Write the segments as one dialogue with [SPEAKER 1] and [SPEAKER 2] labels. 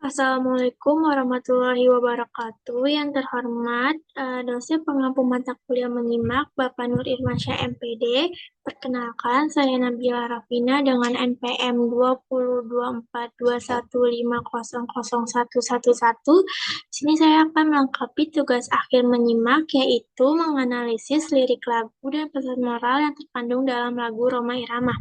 [SPEAKER 1] Assalamualaikum warahmatullahi wabarakatuh. Yang terhormat, dosen pengampu mata kuliah menyimak Bapak Nur Irmansyah MPD. Perkenalkan, saya Nabila Rafina dengan NPM 202421500111. Di sini saya akan melengkapi tugas akhir menyimak, yaitu menganalisis lirik lagu dan pesan moral yang terkandung dalam lagu Roma Irama.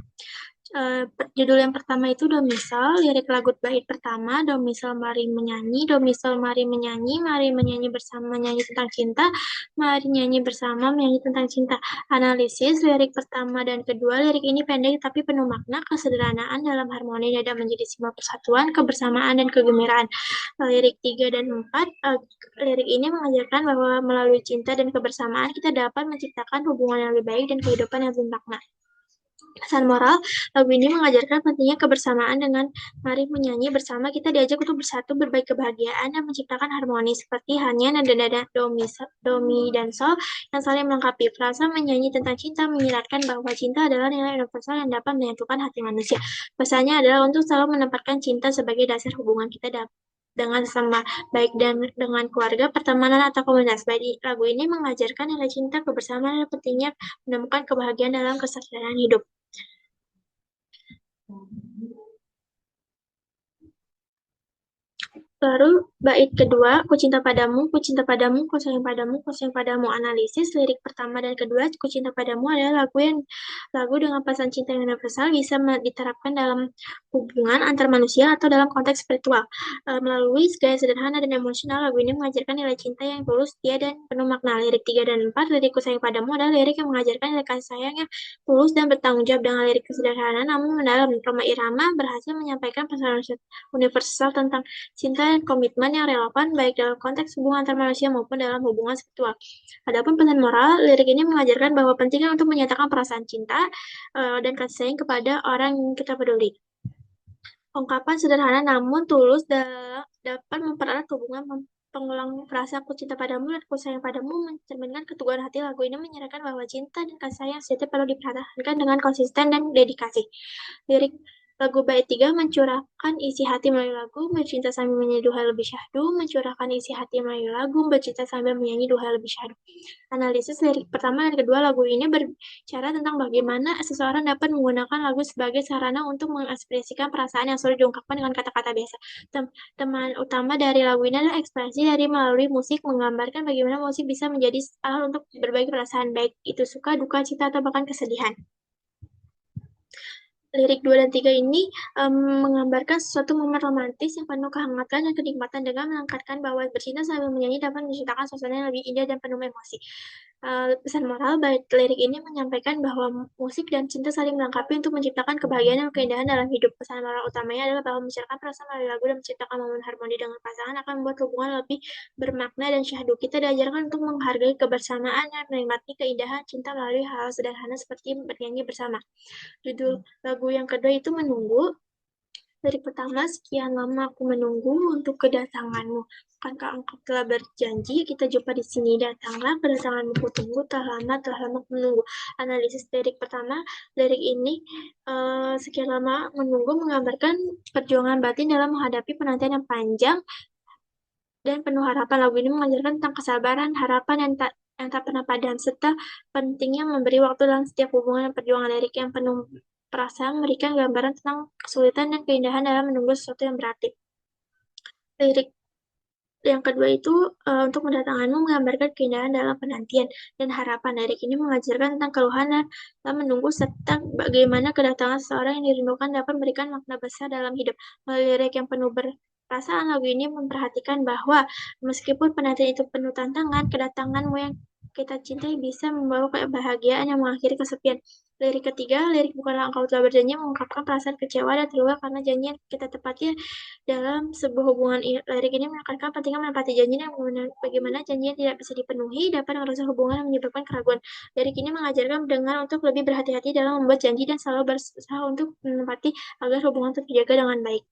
[SPEAKER 1] Judul yang pertama itu Domisel, lirik lagu bait pertama, Domisel mari menyanyi, Domisel mari menyanyi, mari menyanyi bersama menyanyi tentang cinta, mari nyanyi bersama menyanyi tentang cinta. Analisis lirik pertama dan kedua, lirik ini pendek tapi penuh makna, kesederhanaan dalam harmoni dan menjadi simbol persatuan, kebersamaan dan kegembiraan. Lirik 3 dan 4, lirik ini mengajarkan bahwa melalui cinta dan kebersamaan kita dapat menciptakan hubungan yang lebih baik dan kehidupan yang bermakna. Pesan moral, lagu ini mengajarkan pentingnya kebersamaan dengan mari menyanyi bersama kita diajak untuk bersatu berbagi kebahagiaan dan menciptakan harmoni seperti hanya nada-nada domi dan sol yang saling melengkapi. Frasa menyanyi tentang cinta menyiratkan bahwa cinta adalah nilai universal yang dapat menyatukan hati manusia. Pesannya adalah untuk selalu menempatkan cinta sebagai dasar hubungan kita dengan sesama, baik dan dengan keluarga, pertemanan, atau komunitas. Baik, lagu ini mengajarkan nilai cinta, kebersamaan, dan pentingnya menemukan kebahagiaan dalam kesadaran hidup. Baru bait kedua, ku cinta padamu, ku cinta padamu, ku sayang padamu, ku sayang padamu. Analisis lirik pertama dan kedua, ku cinta padamu adalah lagu dengan pesan cinta yang universal bisa diterapkan dalam hubungan antar manusia atau dalam konteks spiritual. Melalui gaya sederhana dan emosional, lagu ini mengajarkan nilai cinta yang tulus, setia, dan penuh makna. Lirik 3 dan 4, lirik ku sayang padamu adalah lirik yang mengajarkan nilai kasih sayang yang tulus dan bertanggung jawab dengan lirik kesederhanaan namun mendalam. Roma Irama berhasil menyampaikan pesan universal tentang cinta dan komitmen yang relevan baik dalam konteks hubungan antar manusia maupun dalam hubungan spiritual. Adapun pesan moral, lirik ini mengajarkan bahwa pentingnya untuk menyatakan perasaan cinta dan kasih sayang kepada orang yang kita peduli. Ungkapan sederhana namun tulus dapat mempererat hubungan pengulang frasa aku cinta padamu dan aku sayang padamu mencerminkan keteguhan hati. Lagu ini menyerahkan bahwa cinta dan kasih sayang sejati perlu dipertahankan dengan konsisten dan dedikasi. Lirik lagu bait 3 mencurahkan isi hati melalui lagu, bercinta sambil menyanyi duha lebih syahdu, mencurahkan isi hati melalui lagu, bercinta sambil menyanyi duha lebih syahdu. Analisis lirik pertama dan kedua lagu ini berbicara tentang bagaimana seseorang dapat menggunakan lagu sebagai sarana untuk mengekspresikan perasaan yang sulit diungkapkan dengan kata-kata biasa. Teman utama dari lagu ini adalah ekspresi dari melalui musik, menggambarkan bagaimana musik bisa menjadi alat untuk berbagi perasaan, baik itu suka, duka, cinta, atau bahkan kesedihan. Lirik 2 dan 3 ini menggambarkan sesuatu momen romantis yang penuh kehangatan dan kenikmatan dengan menekankan bahwa bercinta sambil menyanyi dapat menciptakan suasana yang lebih indah dan penuh emosi. Pesan moral bait lirik ini menyampaikan bahwa musik dan cinta saling melengkapi untuk menciptakan kebahagiaan dan keindahan dalam hidup. Pesan moral utamanya adalah bahwa menceritakan perasaan melalui lagu dan menciptakan momen harmoni dengan pasangan akan membuat hubungan lebih bermakna dan syahdu. Kita diajarkan untuk menghargai kebersamaan dan menikmati keindahan cinta melalui hal sederhana seperti bernyanyi bersama. Judul lagu yang kedua itu Menunggu. Dari pertama, sekian lama aku menunggu untuk kedatanganmu. Bukankah engkau telah berjanji? Kita jumpa di sini. Datanglah kedatanganmu ku tunggu. Telah lama aku menunggu. Analisis lirik pertama, lirik ini sekian lama menunggu menggambarkan perjuangan batin dalam menghadapi penantian yang panjang dan penuh harapan. Lagu ini mengajarkan tentang kesabaran, harapan yang tak pernah padam, serta pentingnya memberi waktu dalam setiap hubungan dan perjuangan. Lirik yang penuh perasaan memberikan gambaran tentang kesulitan dan keindahan dalam menunggu sesuatu yang berarti. Lirik yang kedua itu untuk mendatanganmu menggambarkan keindahan dalam penantian dan harapan. Lirik ini mengajarkan tentang keluhan dalam menunggu serta bagaimana kedatangan seseorang yang dirindukan dapat memberikan makna besar dalam hidup. Melalui lirik yang penuh perasaan, lagu ini memperhatikan bahwa meskipun penantian itu penuh tantangan, kedatanganmu yang kita cintai bisa membawa kebahagiaan yang mengakhiri kesepian. Lirik ketiga, lirik bukanlah engkau telah berjanji mengungkapkan perasaan kecewa dan terluka karena janji yang kita tepati dalam sebuah hubungan. Lirik ini menekankan pentingnya menepati janji dan bagaimana janji yang tidak bisa dipenuhi dapat merusak hubungan dan menyebabkan keraguan. Lirik ini mengajarkan pendengar untuk lebih berhati-hati dalam membuat janji dan selalu berusaha untuk menepati agar hubungan tetap terjaga dengan baik.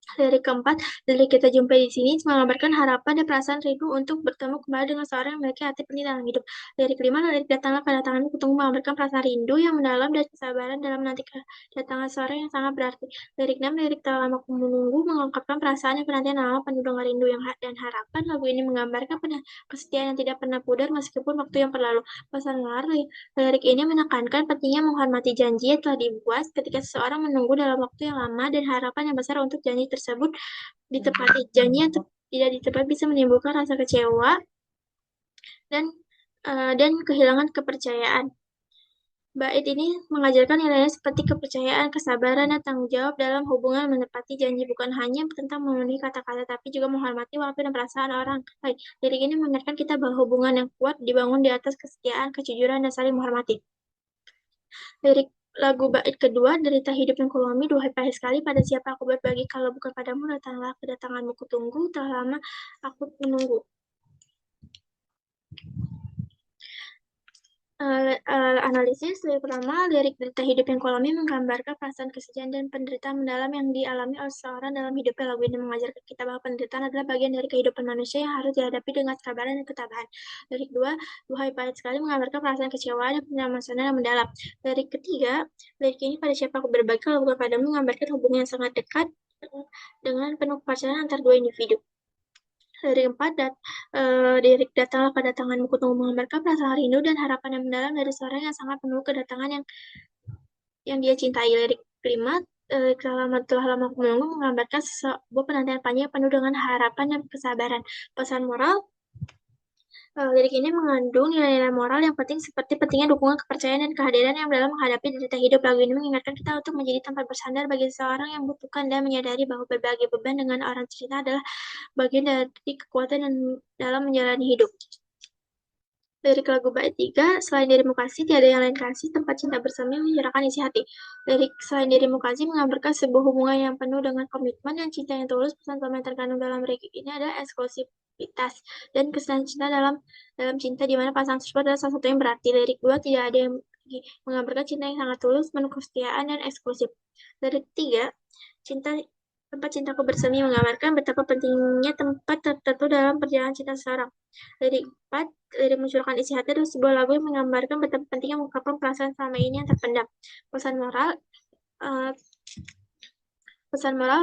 [SPEAKER 1] Lirik keempat, lirik kita jumpai di sini menggambarkan harapan dan perasaan rindu untuk bertemu kembali dengan seorang yang memiliki hati penting dalam hidup. Lirik kelima, lirik datanglah kedatanganmu ketemu menggambarkan perasaan rindu yang mendalam dan kesabaran dalam menanti kedatangan seorang yang sangat berarti. Lirik enam, lirik telah lama aku menunggu mengungkapkan perasaan yang penantian lama penuh dengan rindu dan harapan. Lagu ini menggambarkan kesetiaan yang tidak pernah pudar meskipun waktu yang berlalu. Pesan moral, lirik ini menekankan pentingnya menghormati janji yang telah dibuat ketika seseorang menunggu dalam waktu yang lama dan harapan yang besar untuk janji tersebut ditepati. Janji yang tidak ditepati bisa menimbulkan rasa kecewa dan kehilangan kepercayaan. Bait ini mengajarkan nilai seperti kepercayaan, kesabaran, dan tanggung jawab dalam hubungan menepati janji bukan hanya tentang memenuhi kata-kata, tapi juga menghormati waktu dan perasaan orang lain. Lirik ini mengingatkan kita bahwa hubungan yang kuat dibangun di atas kesetiaan, kejujuran, dan saling menghormati. Lirik lagu bait kedua, derita hidup yang kulami, duhai pahit sekali, pada siapa aku berbagi kalau bukan padamu, datanglah kedatanganmu kutunggu, telah lama aku menunggu. Analisis, lirik pertama, lirik derita hidup yang kulami menggambarkan perasaan kesedihan dan penderitaan mendalam yang dialami oleh seseorang dalam hidupnya. Lagu ini mengajarkan kita bahwa penderitaan adalah bagian dari kehidupan manusia yang harus dihadapi dengan kesabaran dan ketabahan. Lirik dua, duhai pahit sekali, menggambarkan perasaan kecewa dan penyamasan yang mendalam. Lirik ketiga, lirik ini pada siapa aku berbagi kalau bukan padamu, menggambarkan hubungan yang sangat dekat dengan penuh kepercayaan antar dua individu. Lirik empat, lirik datanglah pada tanganmu kutunggu menggambarkan perasaan rindu dan harapan yang mendalam dari seorang yang sangat penuh kedatangan yang dia cintai. Lirik kelima, telah lama aku menunggu menggambarkan sebuah penantian panjang penuh dengan harapan dan kesabaran. Pesan moral, lirik ini mengandung nilai-nilai moral yang penting seperti pentingnya dukungan, kepercayaan, dan kehadiran yang dalam menghadapi derita hidup. Lagu ini mengingatkan kita untuk menjadi tempat bersandar bagi seseorang yang membutuhkan dan menyadari bahwa berbagi beban dengan orang cerita adalah bagian dari kekuatan dan dalam menjalani hidup. Lirik lagu bait 3, selain dirimu kasih, tiada yang lain kasih, tempat cinta bersama yang menyerahkan isi hati. Lirik selain dirimu kasih menggambarkan sebuah hubungan yang penuh dengan komitmen dan cinta yang tulus. Pesan yang terkandung dalam lirik ini adalah eksklusivitas dan kesan cinta dalam cinta di mana pasangan tersebut adalah salah satu yang berarti. Lirik 2, tidak ada yang menggambarkan cinta yang sangat tulus, penuh kesetiaan, dan eksklusif. Lirik 3, tempat cintaku bersemi menggambarkan betapa pentingnya tempat tertentu dalam perjalanan cinta seseorang. Lirik 4, lirik mencurahkan isi hati adalah sebuah lagu yang menggambarkan betapa pentingnya mengungkapkan perasaan selama ini yang terpendam. Pesan moral, uh,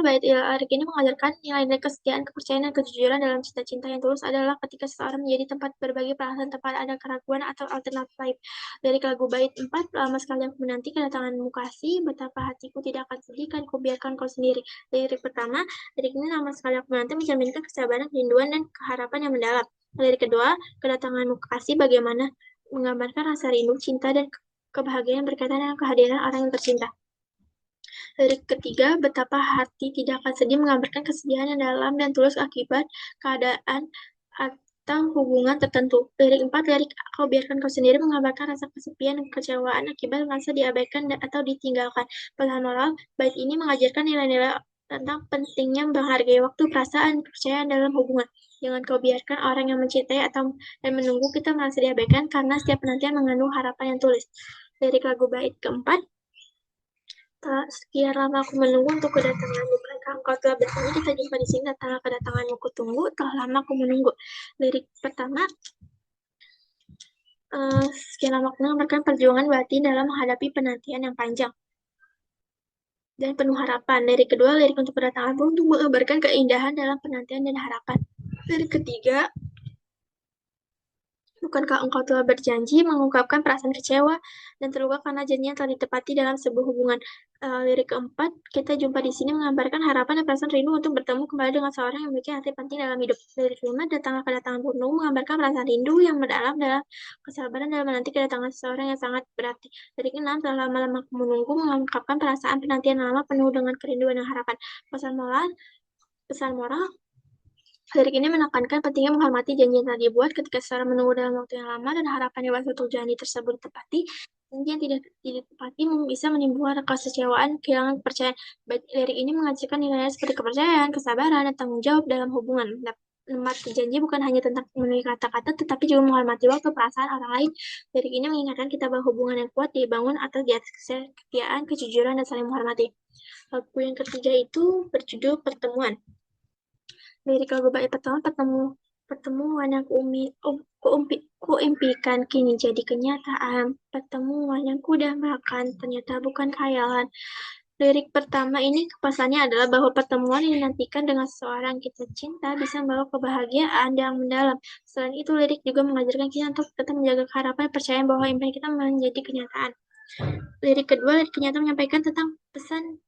[SPEAKER 1] bait lirik ini mengajarkan nilai-nilai kesetiaan, kepercayaan, dan kejujuran dalam cinta-cinta yang tulus adalah ketika seseorang menjadi tempat berbagi perasaan tanpa ada keraguan atau alternatif lain. Lirik lagu bait 4, lama sekali aku menanti kedatanganmu kasih, betapa hatiku tidak akan sedih, kan ku biarkan kau sendiri. Lirik pertama, lirik ini lama sekali aku menanti mencerminkan kesabaran, kerinduan, dan keharapan yang mendalam. Lirik kedua, kedatanganmu kasih bagaimana menggambarkan rasa rindu, cinta, dan kebahagiaan berkaitan dengan kehadiran orang yang tercinta. Lirik ketiga, betapa hati tidak akan sedih menggambarkan kesedihan yang dalam dan tulus akibat keadaan atau hubungan tertentu. Lirik 4, lirik kau biarkan kau sendiri menggambarkan rasa kesepian dan kekecewaan akibat merasa diabaikan atau ditinggalkan. Pesan moral, bait ini mengajarkan nilai-nilai tentang pentingnya menghargai waktu, perasaan, kepercayaan dalam hubungan. Jangan kau biarkan orang yang mencintai dan menunggu kita merasa diabaikan karena setiap penantian mengandung harapan yang tulus. Lirik lagu bait keempat, sekian lama aku menunggu untuk kedatanganmu. Bukankah engkau telah bertemu, kita jumpa di sini, datanglah kedatanganmu kutunggu, telah lama aku menunggu. Lirik pertama, sekian lama aku menggambarkan perjuangan batin dalam menghadapi penantian yang panjang dan penuh harapan. Lirik kedua, lirik untuk kedatanganmu untuk mengabarkan keindahan dalam penantian dan harapan. Lirik ketiga, bukankah engkau telah berjanji mengungkapkan perasaan kecewa dan terluka karena janji yang telah ditepati dalam sebuah hubungan. Lirik keempat, kita jumpa di sini menggambarkan harapan dan perasaan rindu untuk bertemu kembali dengan seorang yang memiliki arti penting dalam hidup. Lirik kelima, datanglah kedatangan penuh menggambarkan perasaan rindu yang mendalam dalam kesabaran dalam menanti kedatangan seseorang yang sangat berarti. Lirik enam, telah lama-lama aku menunggu mengungkapkan perasaan penantian lama penuh dengan kerinduan dan harapan. Pesan moral, lirik ini menekankan pentingnya menghormati janji yang telah dibuat ketika seseorang menunggu dalam waktu yang lama dan harapan yang untuk janji tersebut ditepati. Janji yang tidak ditepati bisa menimbulkan kekecewaan, kehilangan kepercayaan. Lirik ini mengajarkan nilai seperti kepercayaan, kesabaran, dan tanggung jawab dalam hubungan. menepati janji bukan hanya tentang memenuhi kata-kata, tetapi juga menghormati waktu perasaan orang lain. Dari ini mengingatkan kita bahwa hubungan yang kuat dibangun atas di atas kesetiaan, kejujuran, dan saling menghormati. Lagu yang ketiga itu berjudul Pertemuan. Lirik lagu bait pertama, pertemuan yang kuimpikan kini jadi kenyataan. Pertemuan yang kudambakan ternyata bukan khayalan. Lirik pertama ini pesannya adalah bahwa pertemuan yang dinantikan dengan seseorang kita cinta bisa membawa kebahagiaan yang mendalam. Selain itu, lirik juga mengajarkan kita untuk tetap menjaga harapan, percaya bahwa impian kita menjadi kenyataan. Lirik kedua, lirik kenyataan menyampaikan tentang pesan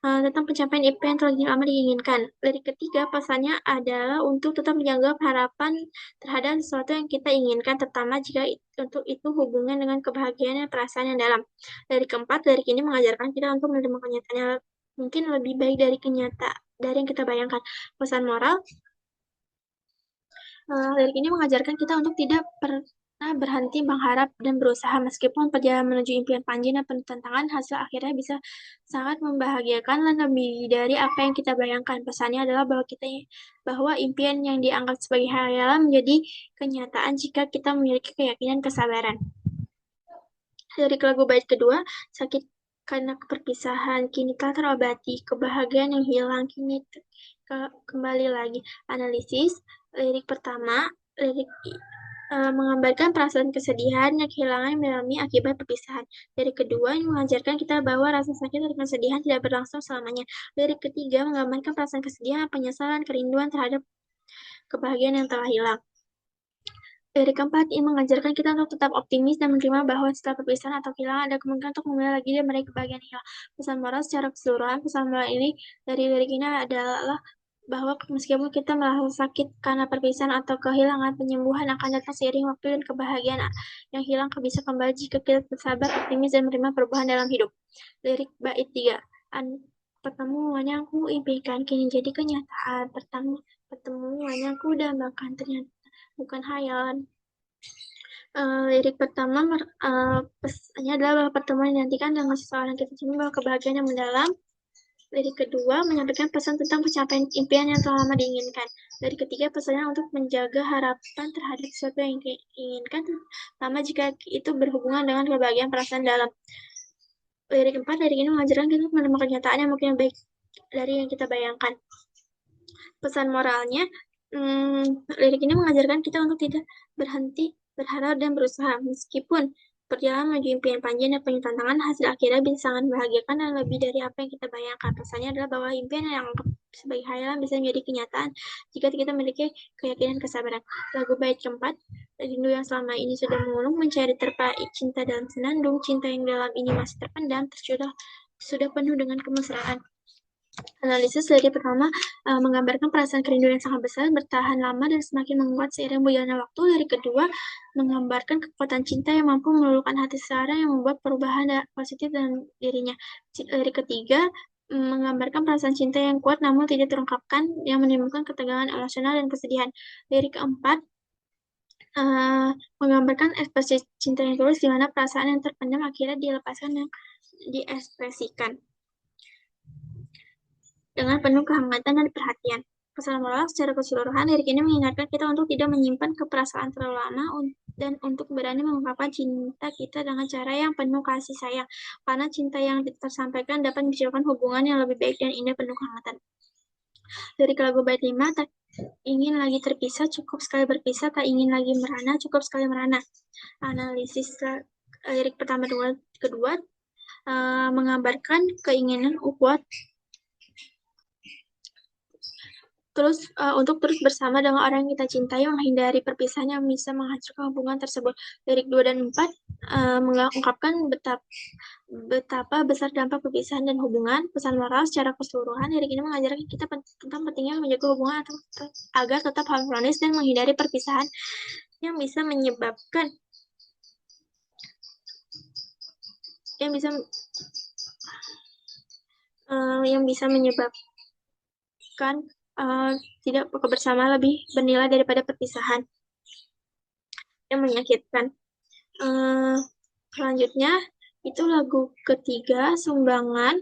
[SPEAKER 1] tentang pencapaian impian yang telah lama diinginkan. Lirik ketiga, pesannya adalah untuk tetap menjaga harapan terhadap sesuatu yang kita inginkan, terutama jika untuk itu hubungan dengan kebahagiaan dan perasaan yang dalam. Lirik keempat, lirik ini mengajarkan kita untuk menerima kenyataan yang mungkin lebih baik dari yang kita bayangkan. Pesan moral, lirik ini mengajarkan kita untuk tidak pernah berhenti mengharap dan berusaha meskipun perjalanan menuju impian panjang dan penuh tantangan, hasil akhirnya bisa sangat membahagiakan dan lebih dari apa yang kita bayangkan. Pesannya adalah bahwa impian yang dianggap sebagai khayalan menjadi kenyataan jika kita memiliki keyakinan kesabaran. Dari lagu bait kedua, sakit karena perpisahan kini telah terobati, kebahagiaan yang hilang kini kembali lagi. Analisis lirik pertama, lirik menggambarkan perasaan kesedihan dan kehilangan yang dialami akibat perpisahan. Lirik kedua yang mengajarkan kita bahwa rasa sakit dan kesedihan tidak berlangsung selamanya. Lirik ketiga menggambarkan perasaan kesedihan, penyesalan, kerinduan terhadap kebahagiaan yang telah hilang. Lirik keempat ini mengajarkan kita untuk tetap optimis dan menerima bahwa setelah perpisahan atau kehilangan ada kemungkinan untuk memulai lagi dan meraih kebahagiaan hilang. Pesan moral secara keseluruhan, pesan moral ini dari lirik ini adalah bahwa meskipun kita merasa sakit karena perpisahan atau kehilangan, penyembuhan akan datang seiring waktu dan kebahagiaan yang hilang bisa kembali jika kita bersabar, optimis, dan menerima perubahan dalam hidup. Lirik bait 3. Pertemuan yang ku impikan kini jadi kenyataan. Pertemuan yang ku dambakan ternyata bukan hayalan. Lirik pertama pesannya adalah bahwa pertemuan dinantikan dengan seseorang kita cinta bahwa kebahagiaan yang mendalam. Lirik kedua menyampaikan pesan tentang pencapaian impian yang telah lama diinginkan. Lirik ketiga pesannya untuk menjaga harapan terhadap sesuatu yang diinginkan, terutama jika itu berhubungan dengan kebahagiaan perasaan dalam. Lirik keempat, lirik ini mengajarkan kita menerima kenyataan yang mungkin baik dari yang kita bayangkan. Pesan moralnya, lirik ini mengajarkan kita untuk tidak berhenti berharap dan berusaha. Meskipun perjalanan menuju impian panjang dan penuh tantangan, hasil akhirnya bisa sangat membahagiakan dan lebih dari apa yang kita bayangkan. Pesannya adalah bahwa impian yang sebagai khayalan bisa menjadi kenyataan jika kita memiliki keyakinan kesabaran. Lagu bait keempat, rindu yang selama ini sudah mengulung mencari terpa cinta dalam senandung, cinta yang dalam ini masih terpendam, sudah penuh dengan kemesraan. Analisis dari pertama menggambarkan perasaan kerinduan yang sangat besar, bertahan lama dan semakin menguat seiring berjalannya waktu. Dari kedua, menggambarkan kekuatan cinta yang mampu meluluhkan hati seseorang yang membuat perubahan positif dalam dirinya. Dari ketiga, menggambarkan perasaan cinta yang kuat namun tidak terungkapkan, yang menimbulkan ketegangan emosional dan kesedihan. Dari keempat, menggambarkan ekspresi cinta yang tulus di mana perasaan yang terpendam akhirnya dilepaskan dan diekspresikan dengan penuh kehangatan dan perhatian. Pesan moral secara keseluruhan, lirik ini mengingatkan kita untuk tidak menyimpan keperasaan terlalu lama dan untuk berani mengungkapkan cinta kita dengan cara yang penuh kasih sayang. Karena cinta yang tersampaikan dapat menciptakan hubungan yang lebih baik dan indah penuh kehangatan. Dari lagu bait 5, tak ingin lagi terpisah, cukup sekali berpisah, tak ingin lagi merana, cukup sekali merana. Analisis lirik pertama kedua menggambarkan keinginan kuat untuk terus bersama dengan orang yang kita cintai, menghindari perpisahan yang bisa menghancurkan hubungan tersebut. Lirik 2 dan 4 mengungkapkan betapa besar dampak perpisahan dan hubungan. Pesan moral secara keseluruhan, lirik ini mengajarkan kita tentang pentingnya menjaga hubungan agar tetap harmonis dan menghindari perpisahan yang bisa menyebabkan tidak kebersamaan lebih bernilai daripada perpisahan yang menyakitkan. Selanjutnya itu lagu ketiga, Sumbangan.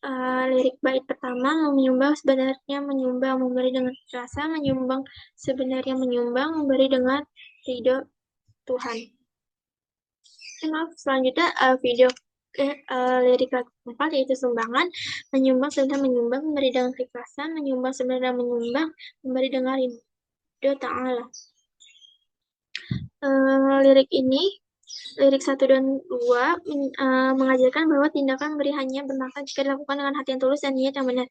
[SPEAKER 1] Lirik bait pertama, menyumbang sebenarnya menyumbang, memberi dengan rasa, menyumbang sebenarnya menyumbang, memberi dengan ridho Tuhan. Maaf, selanjutnya lirik lagu keempat yaitu sumbangan, menyumbang sebenarnya menyumbang, memberi dengan keikhlasan, menyumbang sebenarnya menyumbang, memberi dengan ridho Ta'ala. Lirik ini Lirik 1 dan 2 mengajarkan bahwa tindakan memberi hanya bermanfaat jika dilakukan dengan hati yang tulus dan niat yang benar.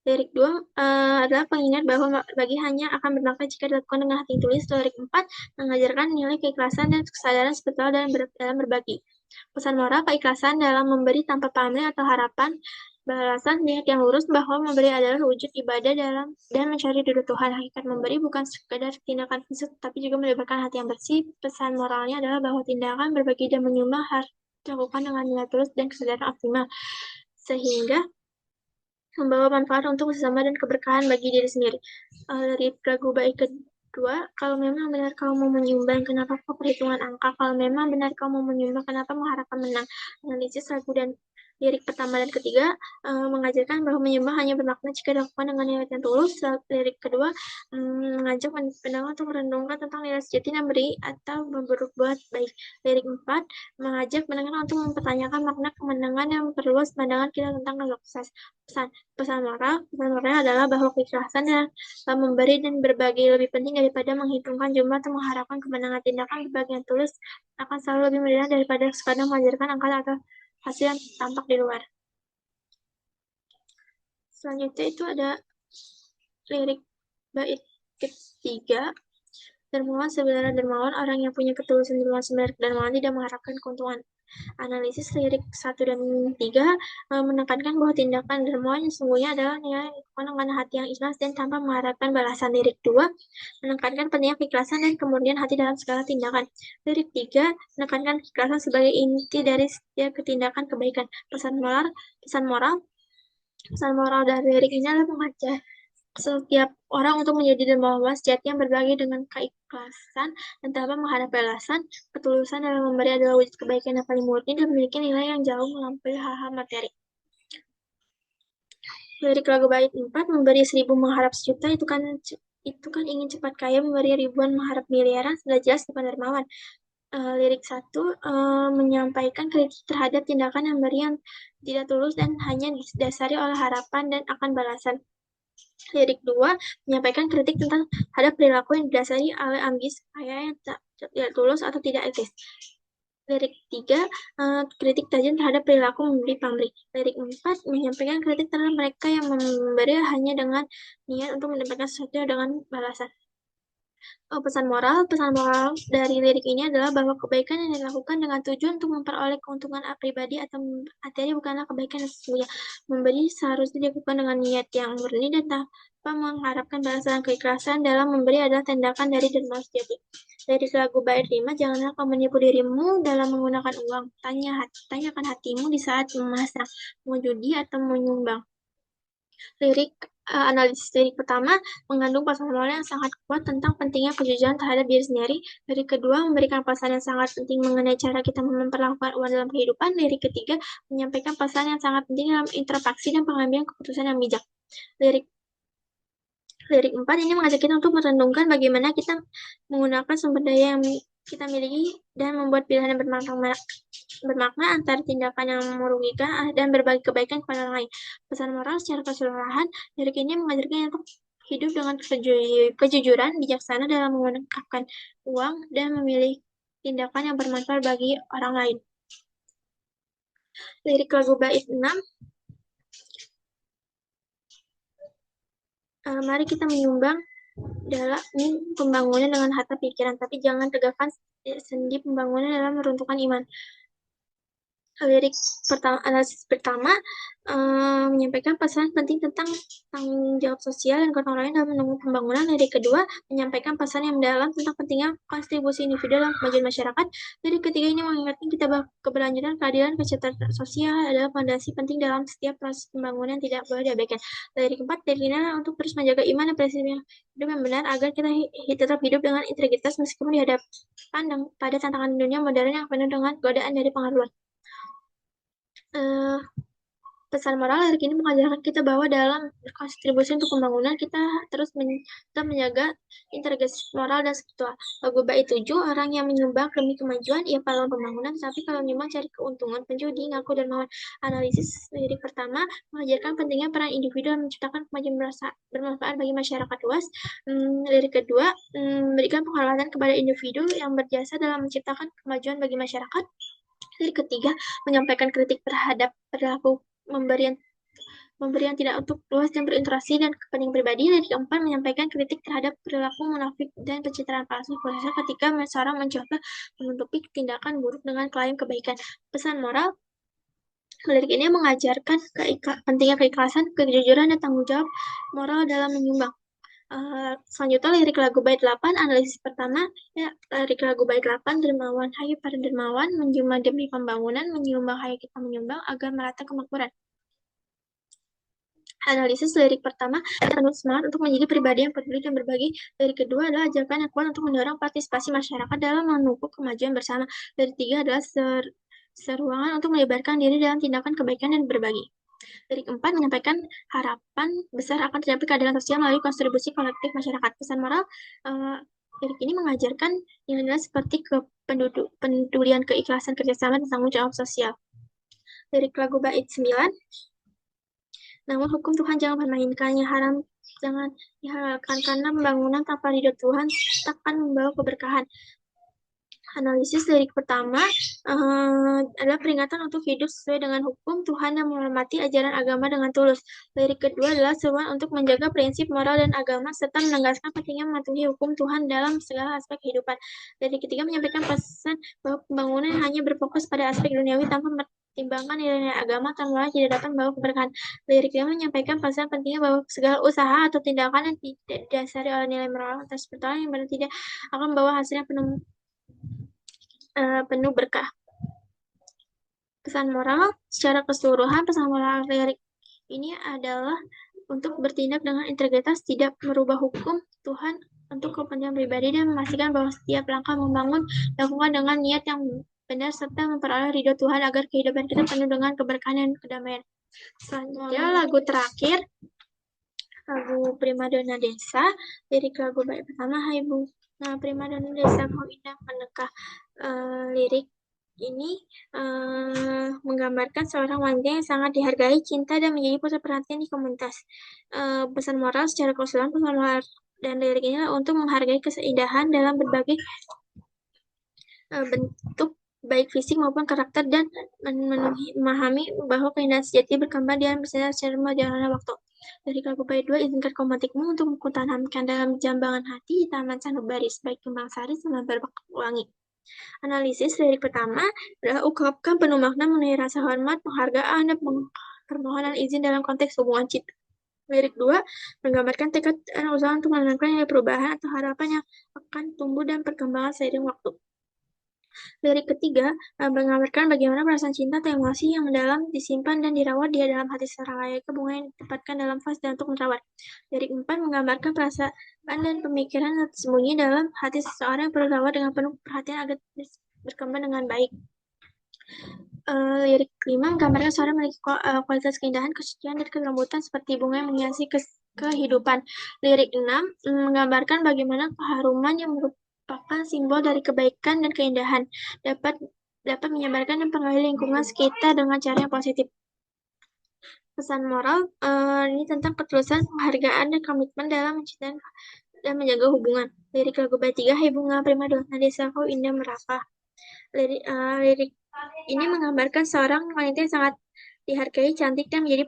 [SPEAKER 1] Lirik 2 adalah pengingat bahwa bagi hanya akan bermanfaat jika dilakukan dengan hati yang tulus. Lirik 4 mengajarkan nilai keikhlasan dan kesadaran spiritual dalam berbagi. Pesan moral keikhlasan dalam memberi tanpa pamrih atau harapan, balasan niat yang lurus bahwa memberi adalah wujud ibadah dan mencari ridho Tuhan. Hakikat memberi bukan sekadar tindakan fisik, tapi juga melibatkan hati yang bersih. Pesan moralnya adalah bahwa tindakan berbagi dan menyumbang harus dilakukan dengan niat tulus dan kesadaran optimal, sehingga membawa manfaat untuk sesama dan keberkahan bagi diri sendiri. Dari lagu baik kedua, kalau memang benar kau mau menyumbang, kenapa kau perhitungan angka? Kalau memang benar kau mau menyumbang, kenapa mengharapkan menang? Analisis lagu dan lirik pertama dan ketiga mengajarkan bahwa menyumbang hanya bermakna jika dilakukan dengan niat yang tulus. Lirik kedua mengajak pendengar untuk merenungkan tentang nilai sejati dan beri atau berbuat baik. Lirik 4 mengajak pendengar untuk mempertanyakan makna kemenangan dan memperluas pandangan kita tentang sukses. Pesan moralnya adalah bahwa keikhlasan dalam memberi dan berbagi lebih penting daripada menghitungkan jumlah atau mengharapkan kemenangan. Tindakan berbagi yang tulus akan selalu lebih mudah daripada sekadar mengajarkan angka atau hasil yang tampak di luar. Selanjutnya itu ada lirik bait ketiga. Dermawan sebenarnya dermawan, orang yang punya ketulusan dermawan sebenarnya dermawan tidak mengharapkan keuntungan. Analisis lirik 1 dan 3 menekankan bahwa tindakan dermawan yang sesungguhnya adalah nilai dengan hati yang ikhlas dan tanpa mengharapkan balasan. Lirik 2 menekankan pentingnya keikhlasan dan kemurnian hati dalam segala tindakan. Lirik 3 menekankan keikhlasan sebagai inti dari setiap tindakan kebaikan. Pesan moral dari lirik ini adalah mengajak setiap orang untuk menjadi dermawan sejati yang berbagi dengan keikhlasan dan tanpa mengharap balasan. Ketulusan dalam memberi adalah wujud kebaikan yang paling murni dan memiliki nilai yang jauh melampaui hal-hal materi. Lirik lagu bait 4, memberi 1000 mengharap sejuta, itu kan ingin cepat kaya, memberi ribuan mengharap miliaran, sudah jelas bukan dermawan. Lirik 1 menyampaikan kritik terhadap tindakan yang yang tidak tulus dan hanya didasari oleh harapan dan akan balasan. Lirik 2 menyampaikan kritik tentang terhadap perilaku yang didasari oleh ambisi kaya yang tidak tulus atau tidak etis. Lirik 3 kritik tajam terhadap perilaku memberi pamrih. Lirik 4 menyampaikan kritik terhadap mereka yang memberi hanya dengan niat untuk mendapatkan sesuatu dengan balasan. Pesan moral dari lirik ini adalah bahwa kebaikan yang dilakukan dengan tujuan untuk memperoleh keuntungan pribadi atau materi bukanlah kebaikan yang sesungguhnya. Memberi seharusnya dilakukan dengan niat yang murni dan tanpa mengharapkan balasan. Keikhlasan dalam memberi adalah tindakan dari dermawan sejati. Dari lagu bait 5, janganlah kau menipu dirimu dalam menggunakan uang. Tanyakan hatimu di saat memasang, menjudi atau menyumbang. Analisis lirik pertama mengandung pesan moral yang sangat kuat tentang pentingnya kejujuran terhadap diri sendiri. Lirik kedua memberikan pesan yang sangat penting mengenai cara kita memperlakukan uang dalam kehidupan. Lirik ketiga menyampaikan pesan yang sangat penting dalam interaksi dan pengambilan keputusan yang bijak. Lirik 4 ini mengajak kita untuk merenungkan bagaimana kita menggunakan sumber daya yang kita miliki dan membuat pilihan yang bermakna antara tindakan yang merugikan dan berbagi kebaikan kepada orang lain. Pesan moral secara keseluruhan, lirik ini mengajarkan untuk hidup dengan kejujuran, bijaksana dalam menggunakan uang, dan memilih tindakan yang bermanfaat bagi orang lain. Lirik lagu bait 6, mari kita menyumbang dalam pembangunan dengan harta pikiran, tapi jangan tegakkan sendi pembangunan dalam meruntuhkan iman. Lirik analisis pertama menyampaikan pesan penting tentang tanggung jawab sosial dan gotong royong dalam mendukung pembangunan. Lirik kedua menyampaikan pesan yang mendalam tentang pentingnya kontribusi individu dalam kemajuan masyarakat. Lirik ketiga ini mengingatkan kita bahwa keberlanjutan, keadilan, kesejahteraan sosial adalah fondasi penting dalam setiap proses pembangunan, tidak boleh diabaikan. Lirik keempat, dirinya untuk terus menjaga iman dan prinsip hidup yang benar agar kita tetap hidup dengan integritas meskipun dihadapkan pada tantangan dunia modern yang penuh dengan godaan dari pengaruh. Pesan moral lirik ini mengajarkan kita bahwa dalam berkontribusi untuk pembangunan kita terus tetap menjaga integritas moral dan spiritual. Lagu bait 7, orang yang menyumbang demi kemajuan ia pahlawan pembangunan, tapi kalau menyumbang cari keuntungan, penjudi, ngaku dan melawan. Analisis lirik pertama mengajarkan pentingnya peran individu dalam menciptakan kemajuan bermanfaat bagi masyarakat luas. Lirik kedua memberikan penghormatan kepada individu yang berjasa dalam menciptakan kemajuan bagi masyarakat. Lirik ketiga menyampaikan kritik terhadap perilaku pemberian tidak untuk luas dan berinteraksi dan kepentingan pribadi. Lirik keempat menyampaikan kritik terhadap perilaku munafik dan pencitraan palsu, khususnya ketika seorang mencoba menutupi tindakan buruk dengan klaim kebaikan. Pesan moral lirik ini mengajarkan pentingnya keikhlasan, kejujuran, dan tanggung jawab moral dalam menyumbang. Selanjutnya lirik lagu bait 8, analisis pertama, ya, lirik lagu bait 8, dermawan, hai para dermawan, menyumbang demi pembangunan, menyumbang, hai kita menyumbang, agar merata kemakmuran. Analisis lirik pertama, penuh semangat untuk menjadi pribadi yang peduli dan berbagi. Lirik kedua adalah ajakan yang kuat untuk mendorong partisipasi masyarakat dalam menumbuh kemajuan bersama. Lirik tiga adalah seruangan untuk melibatkan diri dalam tindakan kebaikan dan berbagi. Lirik keempat menyampaikan harapan besar akan tercapai keadilan sosial melalui kontribusi kolektif masyarakat. Pesan moral, lirik ini mengajarkan nilai-nilai seperti kepedulian, keikhlasan, kerjasama, dan tanggung jawab sosial. Lirik lagu bait 9, namun hukum Tuhan jangan permainkannya, haram jangan dihalalkan, karena pembangunan tanpa ridho Tuhan takkan membawa keberkahan. Analisis lirik pertama adalah peringatan untuk hidup sesuai dengan hukum Tuhan dan menghormati ajaran agama dengan tulus. Lirik kedua adalah seruan untuk menjaga prinsip moral dan agama serta menegaskan pentingnya mematuhi hukum Tuhan dalam segala aspek kehidupan. Lirik ketiga menyampaikan pesan bahwa pembangunan hanya berfokus pada aspek duniawi tanpa mempertimbangkan nilai-nilai agama tanpa tidak dapat membawa keberkahan. Lirik kelima menyampaikan pesan pentingnya bahwa segala usaha atau tindakan yang tidak didasari oleh nilai moral atau spiritual yang benar tidak akan membawa hasil yang penuh berkah. Pesan moral secara keseluruhan, pesan moral lirik ini adalah untuk bertindak dengan integritas, tidak merubah hukum Tuhan untuk kepentingan pribadi, dan memastikan bahwa setiap langkah membangun dilakukan dengan niat yang benar serta memperoleh ridho Tuhan agar kehidupan kita penuh dengan keberkahan dan kedamaian. Selanjutnya lagu terakhir, lagu Primadona Desa. Lirik lagu bait pertama, hai bunga primadona desa kau indah menekah. Lirik ini menggambarkan seorang wanita yang sangat dihargai, cinta, dan menjadi pusat perhatian di komunitas. Pesan moral secara keseluruhan, pesan moral dan lirik ini untuk menghargai keindahan dalam berbagai bentuk, baik fisik maupun karakter, dan memahami bahwa keindahan sejati berkembang dan bersinar secara berjalannya waktu. Dari lagu bait 2, izinkan komatikmu untuk kutanamkan dalam jambangan hati di taman Sanubari, baik kembang sari sama berbak wangi. Analisis lirik pertama adalah ungkapkan penuh makna mengenai rasa hormat, penghargaan, dan permohonan izin dalam konteks hubungan cinta. Lirik 2 menggambarkan tekad dan usaha untuk menanamkan nilai perubahan atau harapan yang akan tumbuh dan perkembangan seiring waktu. Lirik ketiga menggambarkan bagaimana perasaan cinta atau emosi yang mendalam disimpan dan dirawat di dalam hati seorang, layaknya bunga yang ditempatkan dalam vas dan untuk merawat. Lirik 4 menggambarkan perasaan dan pemikiran yang tersembunyi dalam hati seseorang yang perlu dirawat dengan penuh perhatian agar berkembang dengan baik. Lirik 5 menggambarkan seorang memiliki kualitas keindahan, kesucian, dan kelembutan seperti bunga yang menghiasi kehidupan. Lirik 6 menggambarkan bagaimana keharuman yang merupakan simbol dari kebaikan dan keindahan dapat menyebarkan dan mempengaruhi lingkungan sekitar dengan cara yang positif. Pesan moral ini tentang ketulusan, penghargaan, dan komitmen dalam mencintai dan menjaga hubungan. Lirik lagu bait 3, hai bunga primadona desa kau indah merapah. Lirik ini menggambarkan seorang wanita yang sangat dihargai, cantik, dan menjadi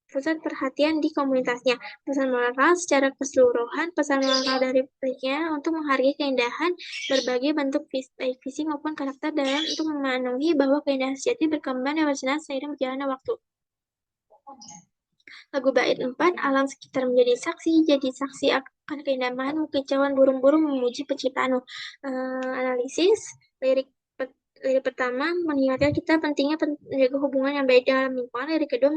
[SPEAKER 1] pusat perhatian di komunitasnya. Pesan moral secara keseluruhan, pesan moral dari liriknya untuk menghargai keindahan berbagai bentuk baik fisik maupun karakter dalam untuk memenuhi bahwa keindahan sejati berkembang dan bersinar seiring berjalannya waktu. Lagu bait 4, alam sekitar menjadi saksi, jadi saksi akan keindahan kicauan burung-burung memuji penciptaanmu. Analisis lirik pertama mengingatkan kita pentingnya menjaga hubungan yang baik dalam lingkungan. Lirik kedua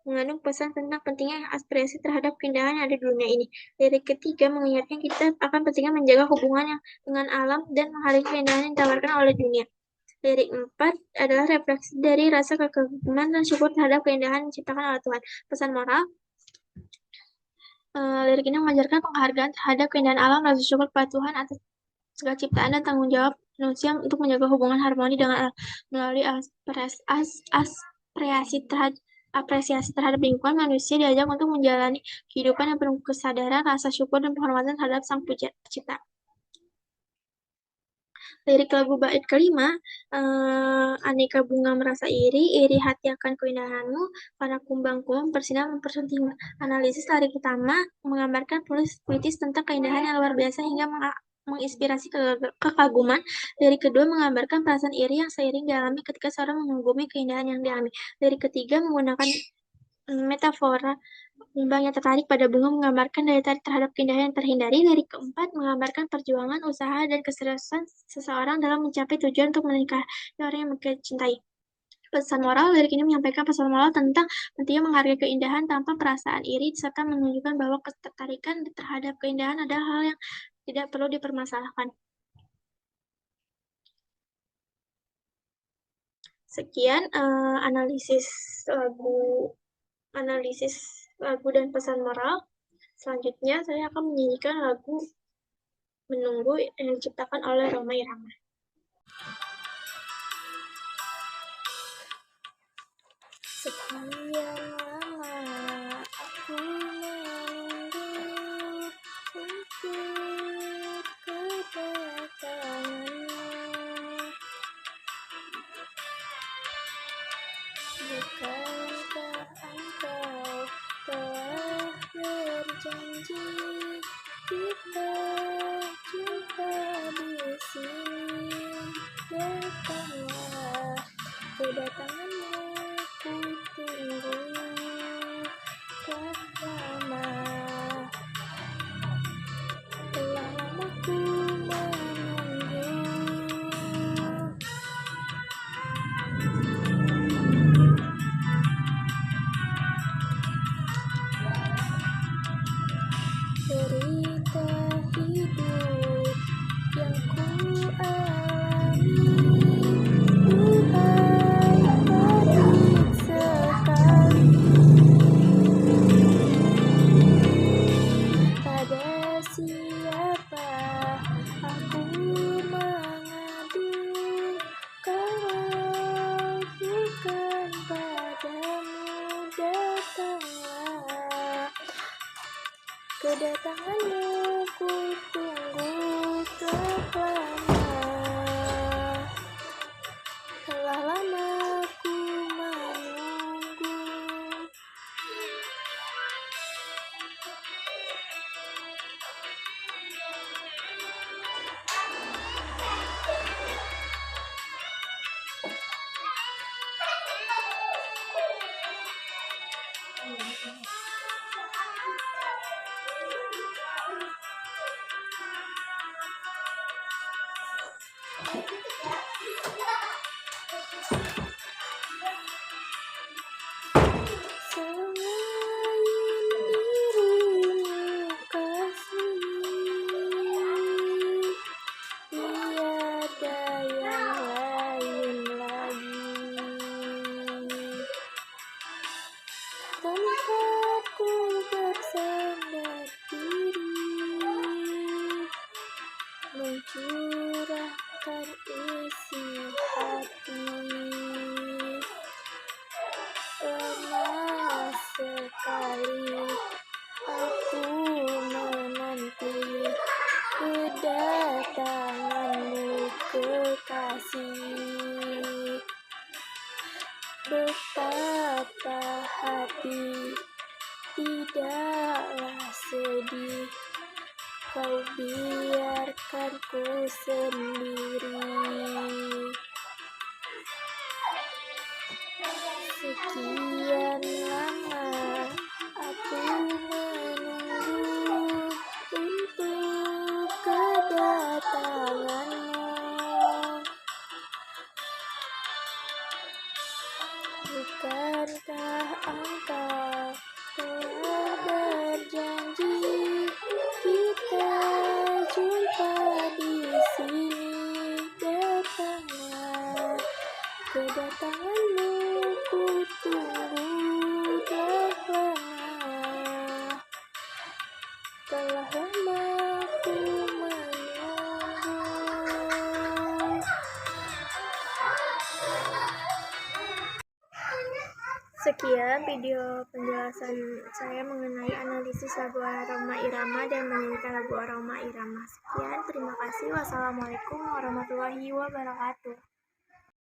[SPEAKER 1] mengandung pesan tentang pentingnya aspirasi terhadap keindahan yang ada di dunia ini. Lirik ketiga mengingatkan kita akan pentingnya menjaga hubungan yang dengan alam dan menghargai keindahan yang ditawarkan oleh dunia. Lirik 4 adalah refleksi dari rasa kekaguman dan syukur terhadap keindahan yang diciptakan oleh Tuhan. Pesan moral, lirik ini mengajarkan penghargaan terhadap keindahan alam, rasa syukur kepada Tuhan atas segala ciptaan dan tanggung jawab manusia untuk menjaga hubungan harmoni dengan alam. Melalui apresiasi terhadap lingkungan, manusia diajak untuk menjalani kehidupan yang penuh kesadaran, rasa syukur, dan penghormatan terhadap Sang Pencipta. Lirik lagu bait kelima, aneka bunga merasa iri hati akan keindahanmu, karena kumbang-kumbang bersinar mempersuntingmu. Analisis lirik pertama menggambarkan puitis tentang keindahan yang luar biasa hingga menginspirasi kekaguman. Lirik kedua menggambarkan perasaan iri yang seiring dialami ketika seorang mengagumi keindahan yang dialami. Lirik ketiga menggunakan metafora kumbang yang tertarik pada bunga menggambarkan daya tarik terhadap keindahan yang terhindari. Lirik keempat menggambarkan perjuangan, usaha, dan keseriusan seseorang dalam mencapai tujuan untuk menikahi orang yang mereka cintai. Pesan moral, lirik ini menyampaikan pesan moral tentang pentingnya menghargai keindahan tanpa perasaan iri, serta menunjukkan bahwa ketertarikan terhadap keindahan adalah hal yang tidak perlu dipermasalahkan. Sekian analisis lagu dan pesan moral. Selanjutnya saya akan menyanyikan lagu Menunggu yang diciptakan oleh Rhoma Irama. Sekian lama aku menunggu untuk kedatanganmu. Bukankah engkau telah berjanji kita jumpa di sini? Datanglah, kedatanganmu ku tunggu telah lama. Telah lama ku menunggu. Cerita hidup yang ku alami, Tuhan pahit sekali. Pada siapa aku mengadu kalau bukan padamu? Datanglah, kedatanganmu ku tunggu telah lama. Telah lama ku menunggu. Selain dirimu kasih, tiada yang lain lagi. Tempatku bersandar diri, mencurahkan isi hati. Lama sekali aku menanti kedatanganmu kekasih. Betapa hati tidaklah sedih, kau biarkan ku sendiri. Sekian lama aku menunggu untuk kedatanganmu. Bukankah engkau telah berjanji kita jumpa di sini? Datanglah, Sekian video penjelasan saya mengenai analisis lagu aroma irama dan menyanyikan lagu aroma irama. Sekian, terima kasih. Wassalamualaikum warahmatullahi wabarakatuh.